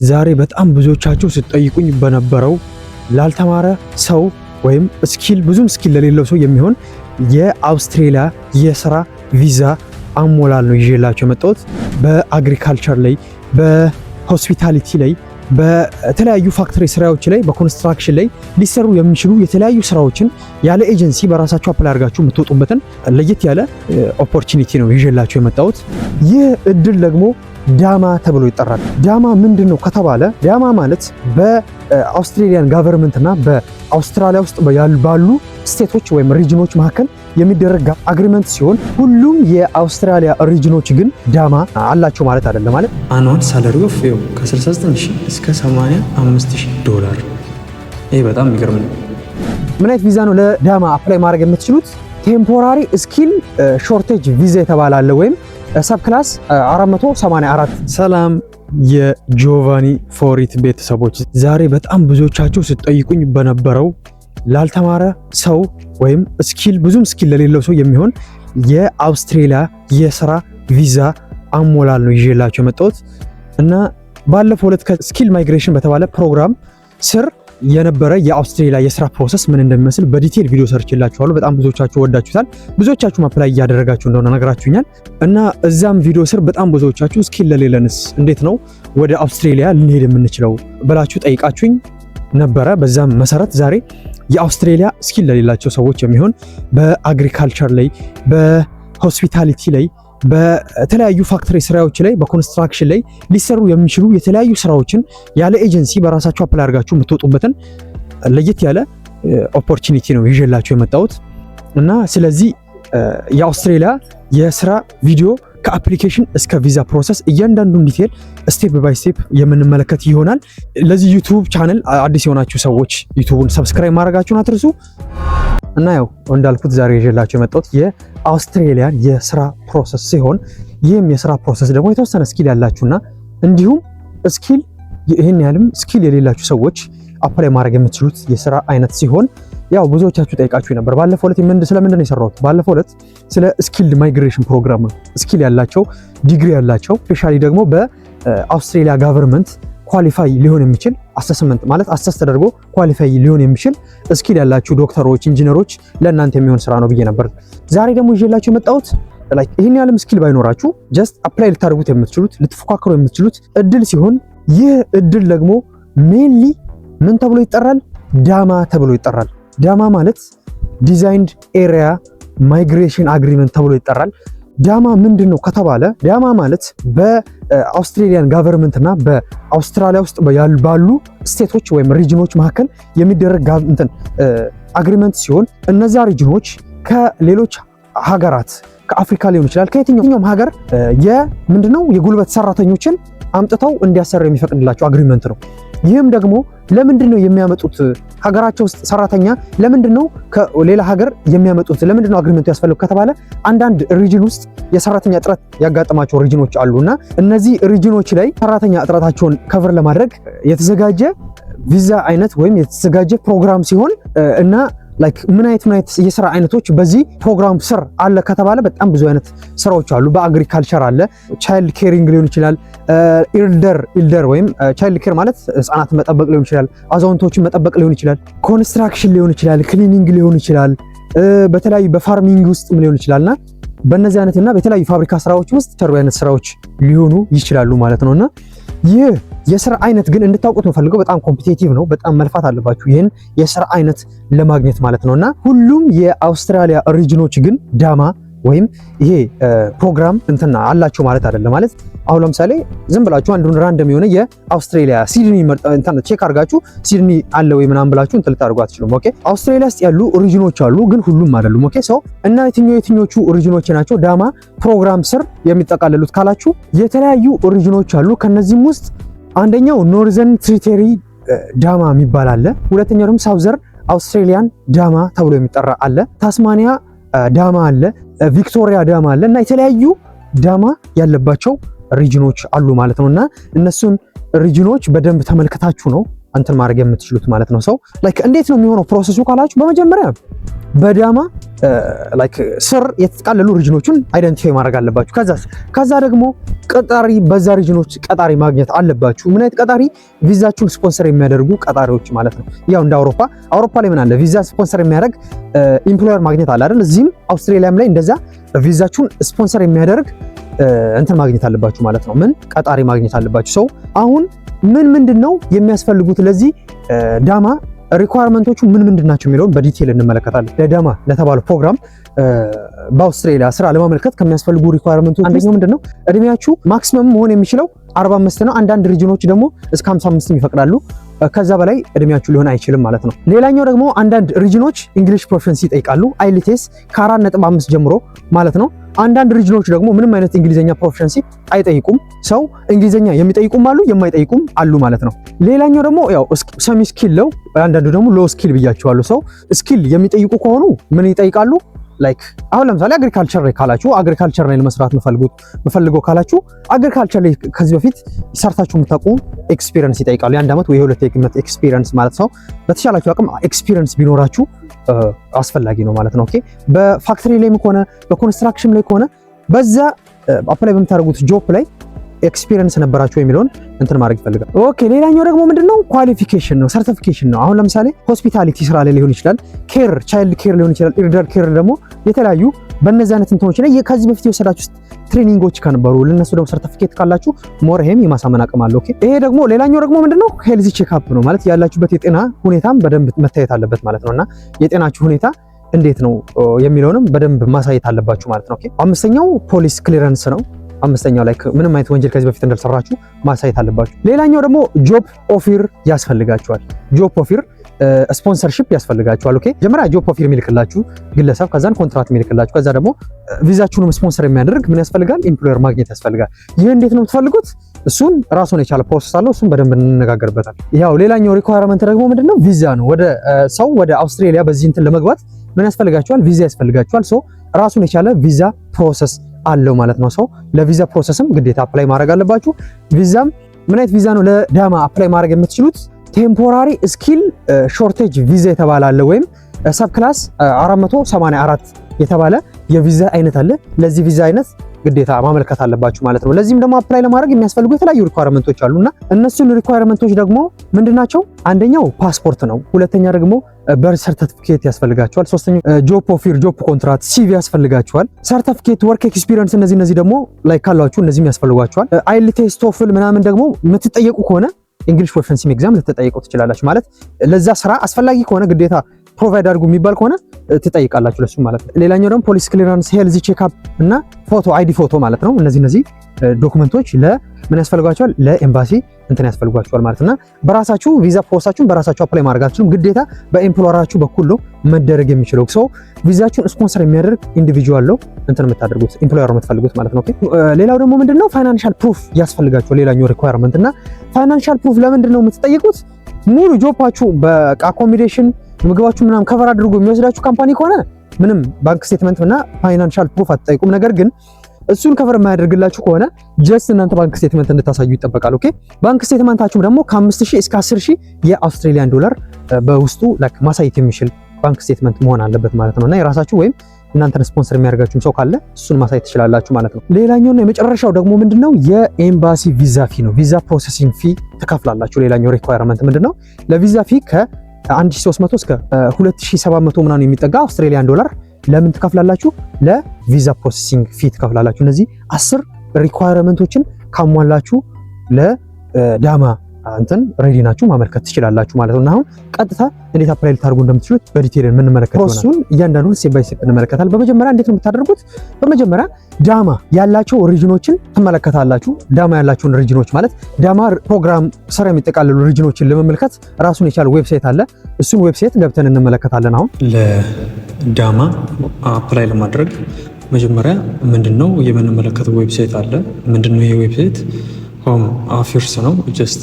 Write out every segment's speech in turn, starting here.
ዛሬ በጣም ብዙዎቻችሁ ስትጠይቁኝ በነበረው ላልተማረ ሰው ወይም ብዙም ስኪል ለሌለው ሰው የሚሆን የአውስትራሊያ የስራ ቪዛ አሞላል ነው ይዤላችሁ የመጣሁት። በአግሪካልቸር ላይ፣ በሆስፒታሊቲ ላይ፣ በተለያዩ ፋክተሪ ስራዎች ላይ፣ በኮንስትራክሽን ላይ ሊሰሩ የሚችሉ የተለያዩ ስራዎችን ያለ ኤጀንሲ በራሳችሁ አፕላይ አድርጋችሁ የምትወጡበትን ለየት ያለ ኦፖርቹኒቲ ነው ይዤላችሁ የመጣሁት። ይህ እድል ደግሞ ዳማ ተብሎ ይጠራል። ዳማ ምንድነው ከተባለ ዳማ ማለት በአውስትራሊያን ጋቨርንመንት እና በአውስትራሊያ ውስጥ ባሉ ስቴቶች ወይም ሪጅኖች መካከል የሚደረግ አግሪመንት ሲሆን ሁሉም የአውስትራሊያ ሪጅኖች ግን ዳማ አላቸው ማለት አይደለም። ማለት አኑዋል ሳላሪ ኦፍ ከ69000 እስከ 85000 ዶላር። ይሄ በጣም የሚገርም ነው። ምን አይነት ቪዛ ነው ለዳማ አፕላይ ማድረግ የምትችሉት? ቴምፖራሪ ስኪል ሾርቴጅ ቪዛ የተባለ አለ ወይም ሰብ ክላስ 484። ሰላም የጆቫኒ ፎሪት ቤተሰቦች፣ ዛሬ በጣም ብዙዎቻችሁ ስትጠይቁኝ በነበረው ላልተማረ ሰው ወይም ብዙም ስኪል ለሌለው ሰው የሚሆን የአውስትራሊያ የስራ ቪዛ አሞላል ነው ይዤላችሁ የመጣሁት እና ባለፈው ዕለት ከስኪል ማይግሬሽን በተባለ ፕሮግራም ስር የነበረ የአውስትራሊያ የስራ ፕሮሰስ ምን እንደሚመስል በዲቴል ቪዲዮ ሰርችላችኋለሁ። በጣም ብዙዎቻችሁ ወዳችሁታል። ብዙዎቻችሁ አፕላይ እያደረጋችሁ እንደሆነ ነግራችሁኛል እና እዛም ቪዲዮ ስር በጣም ብዙዎቻችሁ ስኪል ለሌለንስ እንዴት ነው ወደ አውስትራሊያ ልንሄድ የምንችለው ብላችሁ ጠይቃችሁኝ ነበረ። በዛም መሰረት ዛሬ የአውስትራሊያ ስኪል ለሌላቸው ሰዎች የሚሆን በአግሪካልቸር ላይ፣ በሆስፒታሊቲ ላይ፣ በተለያዩ ፋክተሪ ስራዎች ላይ፣ በኮንስትራክሽን ላይ ሊሰሩ የሚችሉ የተለያዩ ስራዎችን ያለ ኤጀንሲ በራሳችሁ አፕላይ አድርጋችሁ የምትወጡበትን ለየት ያለ ኦፖርቹኒቲ ነው ይዤላችሁ የመጣሁት እና ስለዚህ የአውስትራሊያ የስራ ቪዲዮ ከአፕሊኬሽን እስከ ቪዛ ፕሮሰስ እያንዳንዱን ዲቴል ስቴፕ ባይ ስቴፕ የምንመለከት ይሆናል። ለዚህ ዩቲዩብ ቻናል አዲስ የሆናችሁ ሰዎች ዩቲዩብን ሰብስክራይብ ማድረጋችሁን አትርሱ እና ያው እንዳልኩት ዛሬ ይዤላችሁ የመጣሁት የአውስትራሊያን የስራ ፕሮሰስ ሲሆን ይህም የስራ ፕሮሰስ ደግሞ የተወሰነ ስኪል ያላችሁና እንዲሁም ይህን ያህልም ስኪል የሌላችሁ ሰዎች አፕላይ ማድረግ የምትችሉት የስራ አይነት ሲሆን ያው ብዙዎቻችሁ ጠይቃችሁ ነበር። ባለፈው ዕለት ስለምንድን ነው የሰራሁት? ባለፈው ዕለት ስለ ስኪልድ ማይግሬሽን ፕሮግራም ነው። ስኪል ያላቸው ዲግሪ ያላቸው ስፔሻሊ ደግሞ በአውስትራሊያ ጋቨርንመንት ኳሊፋይ ሊሆን የሚችል አሰስመንት ማለት አሰስ ተደርጎ ኳሊፋይ ሊሆን የሚችል ስኪል ያላችሁ ዶክተሮች፣ ኢንጂነሮች ለእናንተ የሚሆን ስራ ነው ብዬ ነበር። ዛሬ ደግሞ ይዤላችሁ የመጣሁት ይህን ያህልም ስኪል ባይኖራችሁ ጀስት አፕላይ ልታደርጉት የምትችሉት ልትፎካከሩ የምትችሉት እድል ሲሆን ይህ እድል ደግሞ ሜንሊ ምን ተብሎ ይጠራል? ዳማ ተብሎ ይጠራል። ዳማ ማለት ዲዛይንድ ኤሪያ ማይግሬሽን አግሪመንት ተብሎ ይጠራል። ዳማ ምንድነው ከተባለ ዳማ ማለት በአውስትራሊያን ጋቨርንመንት እና በአውስትራሊያ ውስጥ ባሉ ስቴቶች ወይም ሪጅኖች መካከል የሚደረግ አግሪመንት ሲሆን እነዛ ሪጅኖች ከሌሎች ሀገራት ከአፍሪካ ሊሆን ይችላል ከየትኛውም ሀገር የጉልበት ሰራተኞችን አምጥተው እንዲያሰሩ የሚፈቅድላቸው አግሪመንት ነው። ይህም ደግሞ ለምንድነው የሚያመጡት? ሀገራቸው ውስጥ ሰራተኛ ለምንድነው ከሌላ ሀገር የሚያመጡት? ለምንድነው አግሪመንቱ ያስፈልግ ከተባለ አንዳንድ ሪጅን ውስጥ የሰራተኛ እጥረት ያጋጠማቸው ሪጅኖች አሉና እነዚህ ሪጅኖች ላይ ሰራተኛ እጥረታቸውን ከቨር ለማድረግ የተዘጋጀ ቪዛ አይነት ወይም የተዘጋጀ ፕሮግራም ሲሆን እና ምን አይነት የስራ አይነቶች በዚህ ፕሮግራም ስር አለ ከተባለ በጣም ብዙ አይነት ስራዎች አሉ። በአግሪካልቸር አለ፣ ቻይልድ ኬሪንግ ሊሆን ይችላል፣ ኢልደር ወይም ቻይልድ ኬር ማለት ህፃናት መጠበቅ ሊሆን ይችላል፣ አዛውንቶችን መጠበቅ ሊሆን ይችላል፣ ኮንስትራክሽን ሊሆን ይችላል፣ ክሊኒንግ ሊሆን ይችላል፣ በተለያዩ በፋርሚንግ ውስጥ ሊሆን ይችላልና በእነዚህ አይነትና በተለያዩ ፋብሪካ ስራዎች ውስጥ ሰሩ አይነት ስራዎች ሊሆኑ ይችላሉ ማለት ነውና ይህ የስራ አይነት ግን እንድታውቁት ነው ፈልገው በጣም ኮምፒቲቲቭ ነው። በጣም መልፋት አለባችሁ ይህን የስራ አይነት ለማግኘት ማለት ነውና ሁሉም የአውስትራሊያ ሪጅኖች ግን ዳማ ወይም ይሄ ፕሮግራም አላቸው ማለት አይደለም። ማለት አሁን ለምሳሌ ዝም ብላችሁ አንዱን ራንደም የሆነ የአውስትራሊያ ሲድኒ ቼክ አድርጋችሁ ሲድኒ አለ ወይ ምናምን ብላችሁ ልታደርጉ አትችሉም። ኦኬ አውስትራሊያ ውስጥ ያሉ ሪጅኖች አሉ ግን ሁሉም አይደሉም። ኦኬ ሰው እና የትኞቹ ሪጅኖች ናቸው ዳማ ፕሮግራም ስር የሚጠቃለሉት ካላችሁ የተለያዩ ሪጅኖች አሉ። ከነዚህም ውስጥ አንደኛው ኖርዘርን ቴሪቶሪ ዳማ የሚባል አለ። ሁለተኛው ደግሞ ሳውዘርን አውስትራሊያን ዳማ ተብሎ የሚጠራ አለ። ታስማኒያ ዳማ አለ፣ ቪክቶሪያ ዳማ አለ እና የተለያዩ ዳማ ያለባቸው ሪጅኖች አሉ ማለት ነውና እነሱን ሪጅኖች በደንብ ተመልክታችሁ ነው እንትን ማድረግ የምትችሉት ማለት ነው። ሰው ላይክ እንዴት ነው የሚሆነው ፕሮሰሱ ካላችሁ በመጀመሪያ በዳማ ላይክ ስር የተጠቃለሉ ሪጅኖችን አይደንቲፋይ ማድረግ አለባችሁ። ከዛ ደግሞ ቀጣሪ በዛ ሪጅኖች ቀጣሪ ማግኘት አለባችሁ። ምን አይነት ቀጣሪ? ቪዛችሁን ስፖንሰር የሚያደርጉ ቀጣሪዎች ማለት ነው። ያው እንደ አውሮፓ ላይ ምን አለ? ቪዛ ስፖንሰር የሚያደርግ ኢምፕሎየር ማግኘት አለ አይደል? እዚህም አውስትራሊያም ላይ እንደዛ ቪዛችሁን ስፖንሰር የሚያደርግ እንትን ማግኘት አለባችሁ ማለት ነው። ምን ቀጣሪ ማግኘት አለባችሁ። ሰው አሁን ምንድነው የሚያስፈልጉት ለዚህ ዳማ ሪኳየርመንቶቹ ምንድን ናቸው የሚለውን በዲቴል እንመለከታለን። ለዳማ ለተባለው ፕሮግራም በአውስትራሊያ ስራ ለማመልከት ከሚያስፈልጉ ሪኳየርመንቶች አንደኛው ምንድነው እድሜያችሁ ማክሲመም መሆን የሚችለው 45 ነው። አንዳንድ ሪጅኖች ደግሞ እስከ 55 ይፈቅዳሉ። ከዛ በላይ እድሜያችሁ ሊሆን አይችልም ማለት ነው። ሌላኛው ደግሞ አንዳንድ ሪጅኖች እንግሊሽ ፕሮፊሸንሲ ይጠይቃሉ። አይኤልቲኤስ ከ4.5 ጀምሮ ማለት ነው። አንዳንድ ሪጅኖች ደግሞ ምንም አይነት እንግሊዘኛ ፕሮፊሸንሲ አይጠይቁም። ሰው እንግሊዘኛ የሚጠይቁም አሉ የማይጠይቁም አሉ ማለት ነው። ሌላኛው ደግሞ ያው ሰሚ ስኪል ነው። አንዳንዱ ደግሞ ሎ ስኪል ብያቸዋለሁ። ሰው ስኪል የሚጠይቁ ከሆኑ ምን ይጠይቃሉ? ላይክ አሁን ለምሳሌ አግሪካልቸር ላይ ካላችሁ አግሪካልቸር ላይ ለመስራት መፈልገው ካላችሁ አግሪካልቸር ላይ ከዚህ በፊት ሰርታችሁ የምታውቁ ኤክስፒሪየንስ ይጠይቃሉ። የአንድ ዓመት ወይ የሁለት ዓመት ኤክስፒሪየንስ ማለት ነው። በተሻላችሁ አቅም ኤክስፒሪየንስ ቢኖራችሁ አስፈላጊ ነው ማለት ነው። ኦኬ በፋክተሪ ላይም ከሆነ በኮንስትራክሽን ላይ ከሆነ በዛ አፕላይ በምታደርጉት ጆብ ላይ ኤክስፒሪየንስ ነበራችሁ የሚለውን እንትን ማድረግ ይፈልጋል። ኦኬ ሌላኛው ደግሞ ምንድነው ኳሊፊኬሽን ነው፣ ሰርቲፊኬሽን ነው። አሁን ለምሳሌ ሆስፒታሊቲ ስራ ላይ ሊሆን ይችላል፣ ኬር ቻይልድ ኬር ሊሆን ይችላል፣ ኢልደር ኬር ደግሞ የተለያዩ በእነዚህ አይነት እንትኖች ላይ ከዚህ በፊት የወሰዳችሁ ትሬኒንጎች ከነበሩ ለነሱ ደግሞ ሰርቲፊኬት ካላችሁ ሞር ይሄም የማሳመን አቅም አለው። ኦኬ ይሄ ደግሞ ሌላኛው ደግሞ ምንድነው ሄልዚ ቼክአፕ ነው ማለት ያላችሁበት የጤና ሁኔታም በደንብ መታየት አለበት ማለት ነውና የጤናችሁ ሁኔታ እንዴት ነው የሚለውንም በደንብ ማሳየት አለባችሁ ማለት ነው። ኦኬ አምስተኛው ፖሊስ ክሊረንስ ነው። አምስተኛው ላይ ምንም አይነት ወንጀል ከዚህ በፊት እንዳልሰራችሁ ማሳየት አለባችሁ። ሌላኛው ደግሞ ጆብ ኦፊር ያስፈልጋችኋል። ጆብ ኦፊር ስፖንሰርሺፕ ያስፈልጋችኋል። ኦኬ መጀመሪያ ጆብ ኦፊር የሚልክላችሁ ግለሰብ፣ ከዛን ኮንትራት የሚልክላችሁ፣ ከዛ ደግሞ ቪዛችሁንም ስፖንሰር የሚያደርግ ምን ያስፈልጋል? ኢምፕሎየር ማግኘት ያስፈልጋል። ይህ እንዴት ነው የምትፈልጉት? እሱን ራሱን የቻለ ፕሮሰስ አለው። እሱን በደንብ እንነጋገርበታል። ያው ሌላኛው ሪኳየርመንት ደግሞ ምንድነው? ቪዛ ነው። ወደ አውስትራሊያ በዚህ እንትን ለመግባት ምን ያስፈልጋችኋል? ቪዛ ያስፈልጋችኋል። ሶ ራሱን የቻለ ቪዛ ፕሮሰስ አለው ማለት ነው። ሰው ለቪዛ ፕሮሰስም ግዴታ አፕላይ ማድረግ አለባችሁ። ቪዛም ምን አይነት ቪዛ ነው ለዳማ አፕላይ ማድረግ የምትችሉት? ቴምፖራሪ ስኪል ሾርቴጅ ቪዛ የተባለ አለ፣ ወይም ሰብ ክላስ 484 የተባለ የቪዛ አይነት አለ። ለዚህ ቪዛ አይነት ግዴታ ማመልከት አለባችሁ ማለት ነው። ለዚህም ደግሞ አፕላይ ለማድረግ የሚያስፈልጉ የተለያዩ ሪኳየርመንቶች አሉና እነሱን ሪኳየርመንቶች ደግሞ ምንድናቸው? አንደኛው ፓስፖርት ነው። ሁለተኛ ደግሞ በርዝ ሰርቲፊኬት ያስፈልጋቸዋል። ሶስተኛው ጆብ ኦፊር፣ ጆብ ኮንትራት፣ ሲቪ ያስፈልጋቸዋል። ሰርቲፊኬት፣ ወርክ ኤክስፒሪየንስ እነዚህ ደግሞ ላይ ካላችሁ እነዚህም ያስፈልጓቸዋል። አይኤልቲኤስ፣ ቶፍል ምናምን ደግሞ የምትጠየቁ ከሆነ እንግሊሽ ፕሮፊሸንሲ ኤግዛም ልትጠየቁ ትችላላችሁ። ማለት ለዛ ስራ አስፈላጊ ከሆነ ግዴታ ፕሮቫይድ አድርጉ የሚባል ከሆነ ትጠይቃላችሁ ለሱ ማለት ነው። ሌላኛው ደግሞ ፖሊስ ክሊራንስ፣ ሄልዚ ቼክአፕ እና ፎቶ አይዲ ፎቶ ማለት ነው። እነዚህ ዶክመንቶች ለምን ያስፈልጓቸዋል? ለኤምባሲ እንትን ያስፈልጓቸዋል ማለት እና በራሳችሁ ቪዛ ፕሮሰሳችሁን በራሳችሁ አፕላይ ማድረግ አትችሉም። ግዴታ በኤምፕሎየራችሁ በኩል ነው መደረግ የሚችለው። ሰው ቪዛችሁን ስፖንሰር የሚያደርግ ኢንዲቪጁዋል ነው እንትን የምታደርጉት ኢምፕሎየር የምትፈልጉት ማለት ነው። ሌላው ደግሞ ምንድነው? ፋይናንሻል ፕሩፍ ያስፈልጋቸዋል። ሌላኛው ሪኳየርመንት እና ፋይናንሻል ፕሩፍ ለምንድን ነው የምትጠይቁት? ሙሉ ጆባችሁ በአኮሞዴሽን ምግባችሁ ምናምን ከቨር አድርጎ የሚወስዳችሁ ካምፓኒ ከሆነ ምንም ባንክ ስቴትመንት እና ፋይናንሻል ፕሩፍ አትጠይቁም። ነገር ግን እሱን ከቨር የማያደርግላችሁ ከሆነ ጀስት እናንተ ባንክ ስቴትመንት እንድታሳዩ ይጠበቃል። ኦኬ ባንክ ስቴትመንታችሁ ደግሞ ከ5000 እስከ 10000 የአውስትራሊያን ዶላር በውስጡ ማሳየት የሚችል ባንክ ስቴትመንት መሆን አለበት ማለት ነውና የራሳችሁ ወይም እናንተን ስፖንሰር የሚያደርጋችሁ ሰው ካለ እሱን ማሳየት ትችላላችሁ ማለት ነው። ሌላኛውና የመጨረሻው ደግሞ ምንድነው? የኤምባሲ ቪዛ ፊ ነው። ቪዛ ፕሮሰሲንግ ፊ ትከፍላላችሁ። ሌላኛው ሪኳየርመንት ምንድነው? ለቪዛ ፊ ከ1300 እስከ 2700 ምናምን የሚጠጋ አውስትራሊያን ዶላር ለምን ትከፍላላችሁ? ለቪዛ ፕሮሰሲንግ ፊ ትከፍላላችሁ። እነዚህ 10 ሪኳየርመንቶችን ካሟላችሁ ለዳማ እንትን ሬዲ ናችሁ ማመልከት ትችላላችሁ ማለት ነው። እና አሁን ቀጥታ እንዴት አፕላይ ልታደርጉ እንደምትችሉት በዲቴል የምንመለከት ይሆናል። እሱን እያንዳንዱን ስቴፕ ባይ ስቴፕ እንመለከታለን። በመጀመሪያ እንዴት ነው የምታደርጉት? በመጀመሪያ ዳማ ያላቸው ሪጅኖችን ትመለከታላችሁ። ዳማ ያላቸውን ሪጅኖች ማለት ዳማ ፕሮግራም ስራ የሚጠቃለሉ ሪጅኖችን ለመመልከት ራሱን የቻለ ዌብሳይት አለ። እሱን ዌብሳይት ገብተን እንመለከታለን። አሁን ለዳማ አፕላይ ለማድረግ መጀመሪያ ምንድነው የምንመለከተው ዌብሳይት አለ። ምንድነው ይሄ ዌብሳይት? ሆም አፌርስ ነው። ጀስት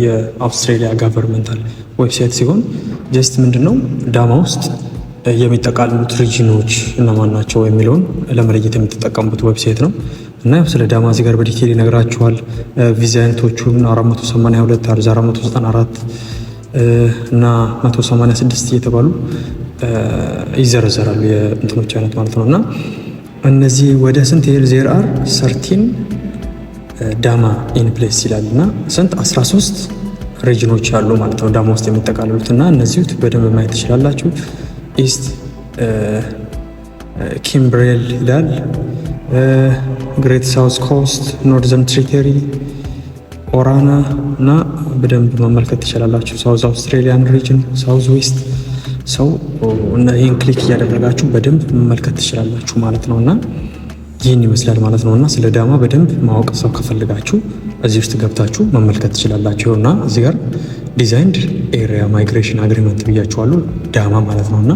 የአውስትራሊያ ጋቨርንመንታል ዌብሳይት ሲሆን ጀስት ምንድነው ዳማ ውስጥ የሚጠቃልሉት ሪጅኖች እነማን ናቸው የሚለውን ለመለየት የምትጠቀሙበት ዌብሳይት ነው። እና ያው ስለ ዳማ እዚህ ጋር በዲቴል ይነግራችኋል። ቪዛ አይነቶቹን 482፣ 494 እና 186 እየተባሉ ይዘረዘራሉ የእንትኖች አይነት ማለት ነው። እና እነዚህ ወደ ስንት ዜር አር 13 ዳማ ኢን ፕሌስ ይላል እና ስንት 13 ሪጅኖች አሉ ማለት ነው ዳማ ውስጥ የሚጠቃለሉት እና እነዚህ በደንብ ማየት ትችላላችሁ። ኢስት ኪምብሬል ይላል፣ ግሬት ሳውዝ ኮስት፣ ኖርዘርን ትሪቴሪ፣ ኦራና እና በደንብ መመልከት ትችላላችሁ። ሳውዝ አውስትሬሊያን ሪጅን፣ ሳውዝ ዌስት ሰው እና ይህን ክሊክ እያደረጋችሁ በደንብ መመልከት ትችላላችሁ ማለት ነው እና ይህን ይመስላል ማለት ነው እና ስለ ዳማ በደንብ ማወቅ ሰው ከፈልጋችሁ እዚህ ውስጥ ገብታችሁ መመልከት ትችላላችሁ። እና እዚህ ጋር ዲዛይንድ ኤሪያ ማይግሬሽን አግሪመንት ብያችኋለሁ ዳማ ማለት ነው እና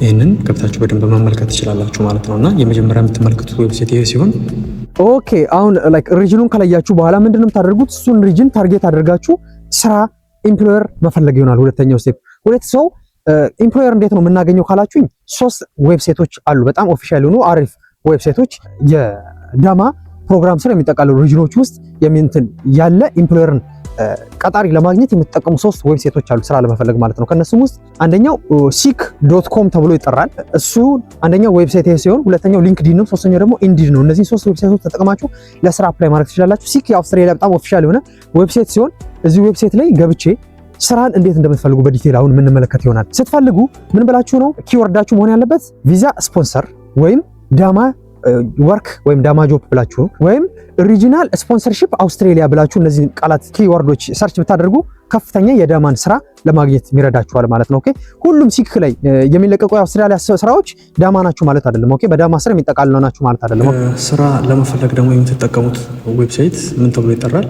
ይህንን ገብታችሁ በደንብ መመልከት ትችላላችሁ ማለት ነው እና የመጀመሪያ የምትመለከቱት ዌብሳይት ይሄ ሲሆን ኦኬ አሁን ላይክ ሪጅኑን ከለያችሁ በኋላ ምንድነው የምታደርጉት? እሱን ሪጅን ታርጌት አድርጋችሁ ስራ ኢምፕሎየር መፈለግ ይሆናል ሁለተኛው ስቴፕ። ሁለት ሰው ኢምፕሎየር እንዴት ነው የምናገኘው ካላችሁኝ 3 ዌብሳይቶች አሉ በጣም ኦፊሻል የሆኑ አሪፍ ዌብሳይቶች የዳማ ፕሮግራም ስር የሚጠቃለሉ ሪጅኖች ውስጥ የሚንትን ያለ ኢምፕሎየርን ቀጣሪ ለማግኘት የምትጠቀሙ 3 ዌብሳይቶች አሉ ስራ ለመፈለግ ማለት ነው። ከነሱም ውስጥ አንደኛው seek.com ተብሎ ይጠራል። እሱ አንደኛው ዌብሳይት ይሄ ሲሆን ሁለተኛው ሊንክድኢን ነው፣ ሶስተኛው ደግሞ ኢንዲድ ነው። እነዚህ 3 ዌብሳይቶች ተጠቅማችሁ ለስራ አፕላይ ማድረግ ትችላላችሁ። seek የአውስትራሊያ በጣም ኦፊሻል የሆነ ዌብሳይት ሲሆን እዚህ ዌብሳይት ላይ ገብቼ ስራን እንዴት እንደምትፈልጉ በዲቴል አሁን የምንመለከት ይሆናል። ስትፈልጉ ምን ብላችሁ ነው ኪወርዳችሁ መሆን ያለበት ቪዛ ስፖንሰር ወይም ዳማ ወርክ ወይም ዳማ ጆብ ብላችሁ ወይም ሪጂናል ስፖንሰርሺፕ አውስትራሊያ ብላችሁ እነዚህ ቃላት ኪወርዶች ሰርች ብታደርጉ ከፍተኛ የዳማን ስራ ለማግኘት ይረዳችኋል ማለት ነው። ኦኬ ሁሉም ሲክ ላይ የሚለቀቁ የአውስትራሊያ ስራዎች ዳማ ናችሁ ማለት አይደለም። ኦኬ በዳማ ስር የሚጠቃልለው ናችሁ ማለት አይደለም። ስራ ለመፈለግ ደግሞ የምትጠቀሙት ዌብሳይት ምን ተብሎ ይጠራል?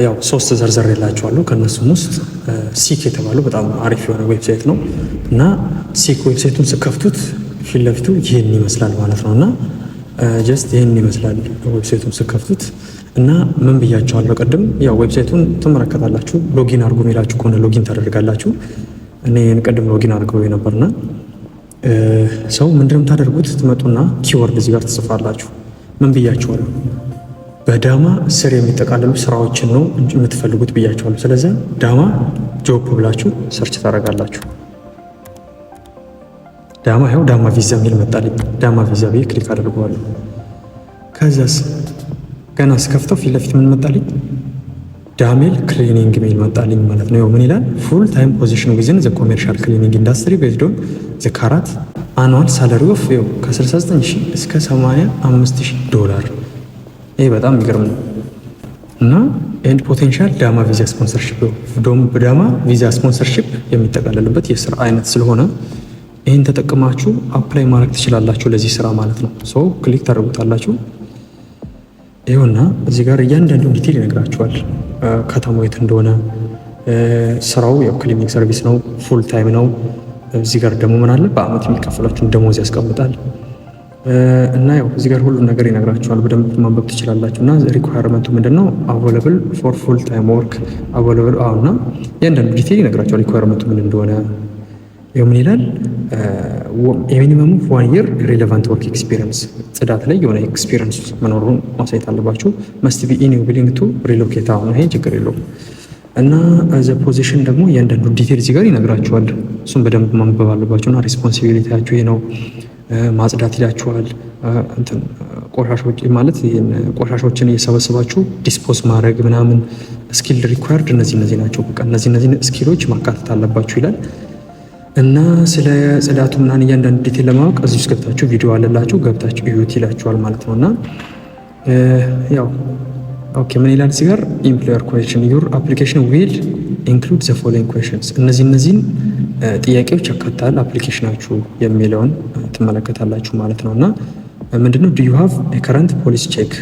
ያው 3 ዘርዘር የላችኋለሁ። ከነሱም ውስጥ ሲክ የተባለው በጣም አሪፍ የሆነ ዌብሳይት ነው እና ሲክ ዌብሳይቱን ስከፍቱት ፊት ለፊቱ ይህን ይመስላል ማለት ነው እና ጀስት ይህን ይመስላል ዌብሳይቱን ስከፍቱት እና ምን ብያቸዋለሁ ቅድም ያው ዌብሳይቱን ትመለከታላችሁ። ሎጊን አድርጎ የሚላችሁ ከሆነ ሎጊን ታደርጋላችሁ። እኔ ቅድም ሎጊን አድርገው የነበርና ሰው ምንድነው የምታደርጉት? ትመጡና ኪወርድ እዚህ ጋር ትጽፋላችሁ። ምን ብያቸዋለሁ? በዳማ ስር የሚጠቃለሉ ስራዎችን ነው የምትፈልጉት ብያቸዋለሁ። ስለዚህ ዳማ ጆብ ብላችሁ ሰርች ታደርጋላችሁ። ዳማ ያው ዳማ ቪዛ የሚል መጣልኝ። ዳማ ቪዛ ብዬ ክሊክ አድርገዋለሁ። ከዛስ ገና ስከፍተው ፊት ለፊት ምን መጣልኝ? ዳሜል ክሊኒንግ የሚል መጣልኝ ማለት ነው። ምን ይላል? ፉል ታይም ፖዚሽን ዊዝን ዘ ኮሜርሻል ክሊኒንግ ኢንዱስትሪ ቤዝድ ኦን ዘ ካራት አኑዋል ሳላሪ ኦፍ ከ69000 እስከ 85000 ዶላር። ይሄ በጣም የሚገርም ነው እና ኤንድ ፖቴንሻል ዳማ ቪዛ ስፖንሰርሺፕ ዳማ ቪዛ ስፖንሰርሺፕ የሚጠቃለልበት የስራ አይነት ስለሆነ ይህን ተጠቅማችሁ አፕላይ ማድረግ ትችላላችሁ ለዚህ ስራ ማለት ነው። ሶ ክሊክ ታደርጉታላችሁ። ይኸውና እዚህ ጋር እያንዳንዱ ዲቴል ይነግራችኋል። ከተማው የት እንደሆነ፣ ስራው ያው ክሊኒክ ሰርቪስ ነው፣ ፉል ታይም ነው። እዚህ ጋር ደግሞ ምን አለ? በአመት የሚከፈላችሁን ደሞዝ ያስቀምጣል እና ያው እዚህ ጋር ሁሉም ነገር ይነግራችኋል። በደንብ ማንበብ ትችላላችሁ። እና ሪኳየርመንቱ ምንድነው? አቬለብል ፎር ፉል ታይም ወርክ አቬለብል እና እያንዳንዱ ዲቴል ይነግራችኋል ሪኳየርመንቱ ምን እንደሆነ። ምን ይላል? የሚኒመሙ 1 year ሪሌቫንት ወርክ ኤክስፒሪየንስ፣ ጽዳት ላይ የሆነ ኤክስፒሪየንስ መኖሩን ማሳየት አለባችሁ። መስት ቢ ኢን ዊሊንግ ቱ ሪሎኬት። አሁን ይሄ ችግር የለውም። እና ዘ ፖዚሽን ደግሞ እያንዳንዱ ዲቴል እዚህ ጋር ይነግራችኋል። እሱም በደንብ ማንበብ አለባችሁ። እና ሪስፖንሲቢሊቲያችሁ ይሄ ነው። ማጽዳት ይላችኋል። እንትን ቆሻሾች ማለት ቆሻሾችን እየሰበሰባችሁ ዲስፖዝ ማድረግ ምናምን። ስኪል ሪኳየርድ እነዚህ ናቸው። በቃ እነዚህ ስኪሎች ማካተት አለባችሁ ይላል። እና ስለ ጽዳቱ ምናምን እያንዳንዱ ዲቴል ለማወቅ እዚህ ውስጥ ገብታችሁ ቪዲዮ አለላችሁ ገብታችሁ እዩት ይላችኋል ማለት ነው። እና ያው ኦኬ ምን ይላል እዚህ ጋር? ኢምፕሎየር ኩዌስችን ዩር አፕሊኬሽን ዊል ኢንክሉድ ዘ ፎሎዊንግ ኩዌስችንስ፣ እነዚህን ጥያቄዎች ያካትታል አፕሊኬሽናችሁ የሚለውን ትመለከታላችሁ ማለት ነው። እና ምንድነው ዱ ዩ ሃቭ ኤ ከረንት ፖሊስ ቼክ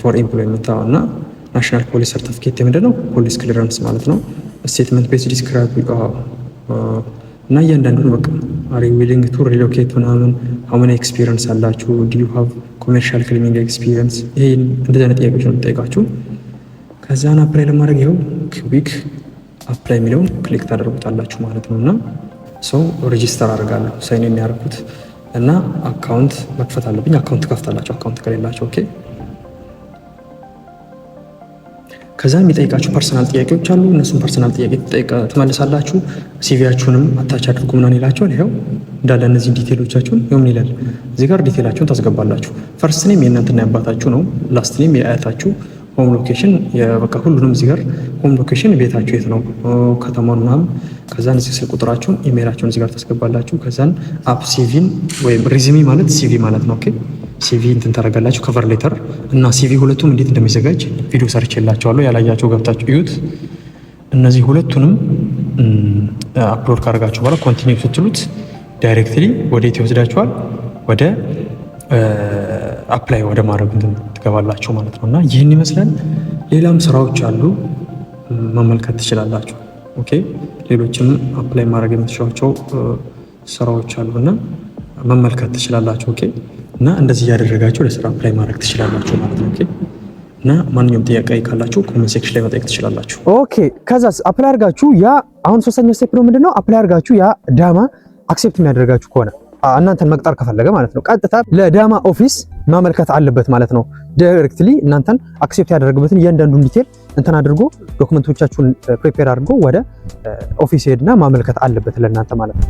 ፎር ኤምፕሎይመንት እና ናሽናል ፖሊስ ሰርቲፊኬት ምንድነው? ፖሊስ ክሊራንስ ማለት ነው። ስቴትመንት ቤዝ ዲስክራይብ እና እያንዳንዱን በቃ አር ዩ ዊሊንግ ቱ ሪሎኬት ምናምን ሃው ማኒ ኤክስፒሪየንስ አላችሁ፣ ዱ ዩ ሃቭ ኮሜርሻል ክሊኒንግ ኤክስፒሪየንስ። ይሄ እንደዚህ አይነት ጥያቄዎች ነው የምጠይቃችሁ። ከዛን አፕላይ ለማድረግ ይኸው ክዊክ አፕላይ የሚለውን ክሊክ ታደርጉታላችሁ ማለት ነው። እና ሰው ሬጂስተር አድርጋለሁ ሳይን ያደርጉት እና አካውንት መክፈት አለብኝ። አካውንት ከፍታላችሁ አካውንት ከሌላችሁ ኦኬ። ከዛ የሚጠይቃችሁ ፐርሰናል ጥያቄዎች አሉ። እነሱም ፐርሰናል ጥያቄ ትመልሳላችሁ። ሲቪያችሁንም አታች አድርጉ ምናምን ይላችኋል። ይኸው እንዳለ እነዚህ ዲቴሎቻችሁን ይኸው ምን ይላል እዚህ ጋር ዲቴላችሁን ታስገባላችሁ። ፈርስት ኔም የእናንተና የአባታችሁ ነው። ላስት ኔም የአያታችሁ፣ ሆም ሎኬሽን በቃ ሁሉንም እዚህ ጋር ሆም ሎኬሽን ቤታችሁ የት ነው ከተማውን ምናምን። ከዛን እዚህ ስልክ ቁጥራችሁን ኢሜይላችሁን እዚህ ጋር ታስገባላችሁ። ከዛን አፕ ሲቪን ወይም ሪዝሚ ማለት ሲቪ ማለት ነው። ኦኬ ሲቪ እንትን ታደርጋላችሁ። ከቨር ሌተር እና ሲቪ ሁለቱም እንዴት እንደሚዘጋጅ ቪዲዮ ሰርቼላችኋለሁ። ያላያችሁ ገብታችሁ እዩት። እነዚህ ሁለቱንም አፕሎድ ካደረጋችሁ በኋላ ኮንቲኒው ስትሉት ዳይሬክትሊ ወዴት ይወስዳችኋል? ወደ አፕላይ ወደ ማድረግ ትገባላችሁ ማለት ነው። እና ይህን ይመስላል። ሌላም ስራዎች አሉ መመልከት ትችላላችሁ። ኦኬ ሌሎችም አፕላይ ማድረግ የምትችሏቸው ስራዎች አሉና መመልከት ትችላላችሁ። ኦኬ እና እንደዚህ እያደረጋችሁ ለስራ አፕላይ ማድረግ ትችላላችሁ ማለት ነው። ኦኬ እና ማንኛውም ጥያቄ ካላችሁ ኮሜንት ሴክሽን ላይ መጠየቅ ትችላላችሁ። ኦኬ ከዛስ አፕላይ አድርጋችሁ ያ አሁን ሶስተኛው ስቴፕ ነው ምንድነው? አፕላይ አድርጋችሁ ያ ዳማ አክሴፕት የሚያደርጋችሁ ከሆነ እናንተን መቅጠር ከፈለገ ማለት ነው ቀጥታ ለዳማ ኦፊስ ማመልከት አለበት ማለት ነው። ዳይሬክትሊ እናንተን አክሴፕት ያደረግበትን እያንዳንዱን ዲቴል እንትን አድርጎ ዶክመንቶቻችሁን ፕሪፔር አድርጎ ወደ ኦፊስ ሄድና ማመልከት አለበት ለእናንተ ማለት ነው።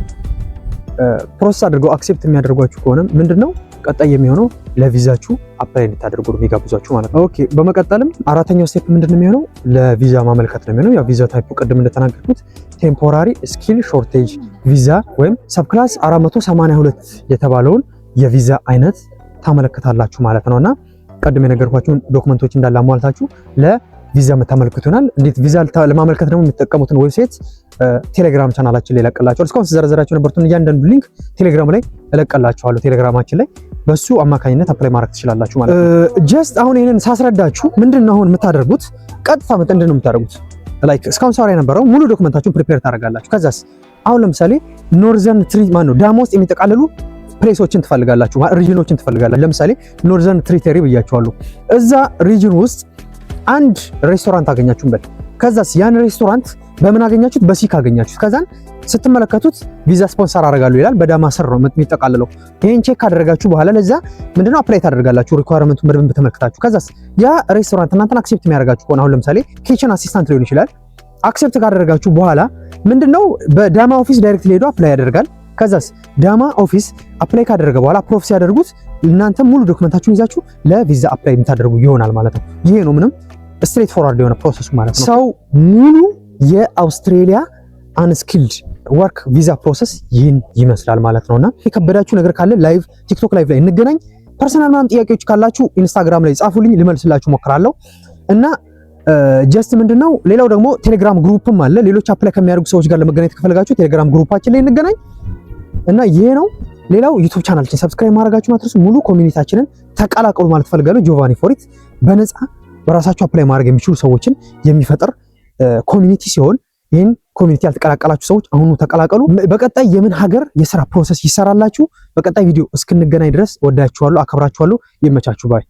ፕሮሰስ አድርገው አክሴፕት የሚያደርጓችሁ ከሆነ ምንድነው ቀጣይ የሚሆነው ለቪዛችሁ አፕላይ እንድታደርጉ ነው የሚጋብዟችሁ ማለት ነው። ኦኬ በመቀጠልም አራተኛው ስቴፕ ምንድነው የሚሆነው? ለቪዛ ማመልከት ነው የሚሆነው። ያው ቪዛ ታይፑ ቅድም እንደተናገርኩት ቴምፖራሪ ስኪል ሾርቴጅ ቪዛ ወይም ሰብክላስ 482 የተባለውን የቪዛ አይነት ታመለክታላችሁ ማለት ነውና ቀድም የነገርኳችሁን ዶክመንቶች እንዳለ አሟልታችሁ ለቪዛ የምታመለክቱ ይሆናል። እንዴት ቪዛ ለማመልከት ደግሞ የሚጠቀሙትን ዌብሳይት ቴሌግራም ቻናላችን ላይ እለቅላችኋለሁ። እስካሁን ሲዘረዘራችሁ ነበርቱን እያንዳንዱ ሊንክ ቴሌግራም ላይ እለቅላችኋለሁ። ቴሌግራማችን ላይ በሱ አማካኝነት አፕላይ ማድረግ ትችላላችሁ ማለት ነው። ጀስት አሁን ይሄንን ሳስረዳችሁ ምንድነው አሁን የምታደርጉት? ቀጥታ ምንድን ነው የምታደርጉት? ላይክ እስካሁን ሳወራ የነበረው ሙሉ ዶክመንታችሁን ፕሪፔር ታደርጋላችሁ። ከዛስ አሁን ለምሳሌ ኖርዘርን ዳማ ውስጥ የሚጠቃለሉ ፕሌሶችን ትፈልጋላችሁ፣ ሪጅኖችን ትፈልጋላችሁ። ለምሳሌ ኖርዘርን ትሪተሪ ብያችኋለሁ። እዛ ሪጅን ውስጥ አንድ ሬስቶራንት አገኛችሁበት። ከዛስ ያን ሬስቶራንት በምን አገኛችሁት? በሲክ አገኛችሁት። ከዛን ስትመለከቱት ቪዛ ስፖንሰር አደርጋለሁ ይላል። በዳማ ስር ነው የሚጠቃለለው። ይሄን ቼክ ካደረጋችሁ በኋላ ለዛ ምንድነው አፕላይ ታደርጋላችሁ ሪኳየርመንቱን በደንብ ተመልክታችሁ። ከዛስ ያ ሬስቶራንት እናንተን አክሴፕት የሚያደርጋችሁ ከሆነ አሁን ለምሳሌ ኪችን አሲስታንት ሊሆን ይችላል። አክሴፕት ካደረጋችሁ በኋላ ምንድነው በዳማ ኦፊስ ዳይሬክት ሄዶ አፕላይ ያደርጋል። ከዛስ ዳማ ኦፊስ አፕላይ ካደረገ በኋላ ፕሮሰስ ያደርጉት እናንተ ሙሉ ዶክመንታችሁን ይዛችሁ ለቪዛ አፕላይ የምታደርጉ ይሆናል ማለት ነው። ይሄ ነው ምንም ስትሬት ፎርዋርድ የሆነ ፕሮሰሱ ማለት ነው። ሰው ሙሉ የአውስትሬሊያ አንስኪልድ ወርክ ቪዛ ፕሮሰስ ይህን ይመስላል ማለት ነውና የከበዳችሁ ነገር ካለ ላይቭ ቲክቶክ ላይቭ ላይ እንገናኝ። ፐርሰናል ምናምን ጥያቄዎች ካላችሁ ኢንስታግራም ላይ ጻፉልኝ፣ ልመልስላችሁ ሞክራለሁ። እና ጀስት ምንድነው ሌላው ደግሞ ቴሌግራም ግሩፕም አለ። ሌሎች አፕላይ ከሚያደርጉ ሰዎች ጋር ለመገናኘት ከፈለጋችሁ ቴሌግራም ግሩፓችን ላይ እንገናኝ። እና ይሄ ነው። ሌላው ዩቲዩብ ቻናላችን ሰብስክራይብ ማድረጋችሁ ማትረሱ። ሙሉ ኮሚኒቲያችንን ተቀላቀሉ ማለት ፈልጋለሁ። ጆቫኒ ፎሪት በነፃ በራሳችሁ አፕላይ ማድረግ የሚችሉ ሰዎችን የሚፈጥር ኮሚኒቲ ሲሆን ይህን ኮሚኒቲ ያልተቀላቀላችሁ ሰዎች አሁኑ ተቀላቀሉ። በቀጣይ የምን ሀገር የስራ ፕሮሰስ ይሰራላችሁ በቀጣይ ቪዲዮ እስክንገናኝ ድረስ ወዳችኋለሁ፣ አከብራችኋለሁ። ይመቻችሁ ባይ